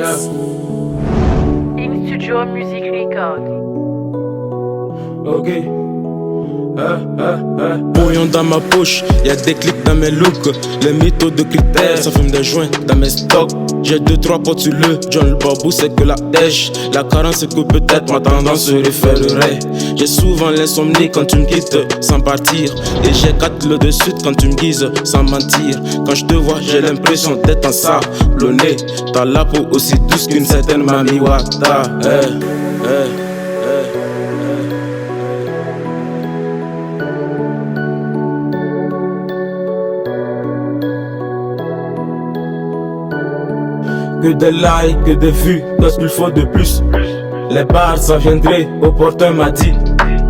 In Studio Music Record. Ok. Bouillon dans ma poche, y'a des clics dans mes looks. Les mythos de critères, ça fume des joints dans mes stocks. J'ai 2-3 potes sur le John le Babou, c'est que la dèche. La carence c'est que peut-être ma tendance se référerait. J'ai souvent l'insomnie quand tu me quittes sans partir. Et j'ai 4 le de suite quand tu me guises sans mentir. Quand je te vois j'ai l'impression d'être ensablonné. T'as la peau aussi douce qu'une certaine Mami Wata. Que des likes, que des vues, qu'est-ce qu'il faut de plus? Les bars ça viendrait, opportun m'a dit.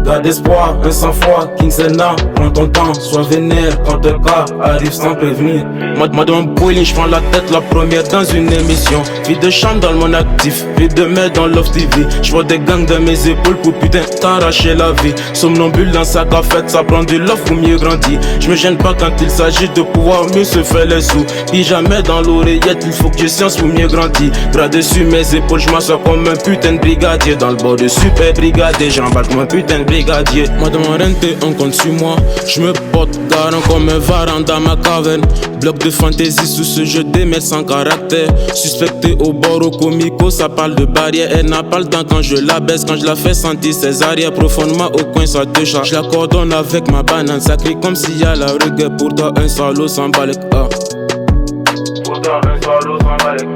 Garde espoir, un sang-froid, King Sena, prends ton temps, sois vénère quand un cas arrive sans prévenir. Madame Boiling, j'prends la tête la première dans une émission. Vie de chambre dans mon actif, vie de mère dans Love TV. J'vois des gangs dans mes épaules pour putain t'arracher la vie. Somnambule dans sa cafette, ça prend du love pour mieux grandir. J'me gêne pas quand il s'agit de pouvoir mieux se faire les sous. Puis jamais dans l'oreillette, il faut que j'ai science pour mieux grandir. Bras dessus mes épaules, j'm'assois comme un putain de brigadier. Dans le bord de super brigadier, j'embarque comme un putain de brigadier. Madame Rente, on compte sur moi. J'me porte garant comme un varan dans ma caverne. Bloc de fantaisie sous ce jeu des mecs sans caractère. Suspecté au bord au comico, ça parle de barrière. Elle n'a pas le temps quand je la baisse, quand je la fais sentir ses arrières. Profondément au coin ça te charge. Je la coordonne avec ma banane, ça crie comme s'il y a la reggae. Pour toi un salaud sans balèque. Pour toi un salaud sans balèque.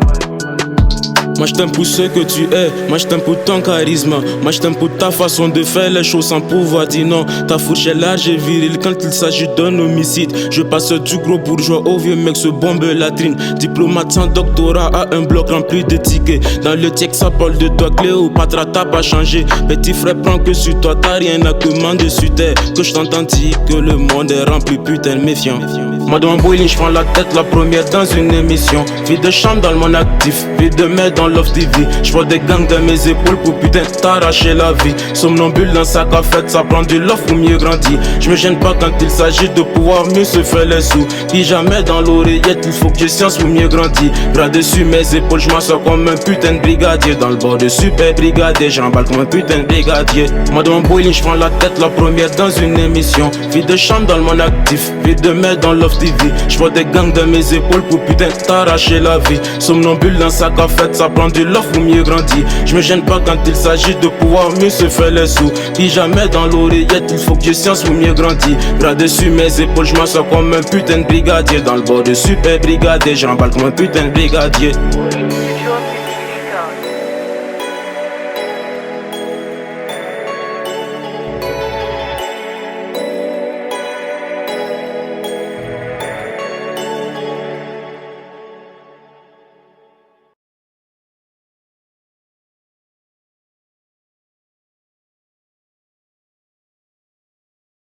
Moi je t'aime pour ce que tu es, moi je t'aime pour ton charisme. Moi je t'aime pour ta façon de faire les choses sans pouvoir dire non. Ta fourche est large et virile quand il s'agit d'un homicide. Je passe du gros bourgeois au vieux mec se bombe latrine. Diplomate sans doctorat à un bloc rempli de tickets. Dans le tiek ça parle de toi, Cléopâtre t'as pas changé. Petit frère prends que sur toi, t'as rien à commander sur terre. Que je t'entends dire que le monde est rempli putain de méfiant. Madame Boiling, j'prends la tête la première dans une émission. Vie de chambre dans mon actif, vie de mère dans Love TV. J'vois des gangs dans mes épaules pour putain t'arracher la vie. Somnambule dans sa cafette, ça prend du love pour mieux grandir. J'me gêne pas quand il s'agit de pouvoir mieux se faire les sous. Puis jamais dans l'oreillette, il faut que j'ai science pour mieux grandir. Bras dessus mes épaules, j'm'assois comme un putain de brigadier. Dans le bord de super brigadier, j'embarque comme un putain de brigadier. Madame Boiling, j'prends la tête la première dans une émission. Vie de chambre dans mon actif, vie de mère dans Love TV. J'vois des gangs dans mes épaules pour putain t'arracher la vie. Somnambule dans sa cafette, ça prend du love pour mieux grandir. J'me gêne pas quand il s'agit de pouvoir mieux se faire les sous. Puis jamais dans l'oreillette, il faut que j'ai science pour mieux grandir. Bras dessus mes épaules, j'm'assois comme un putain de brigadier. Dans le bord de super brigadier, j'embarque comme un putain de brigadier. Studio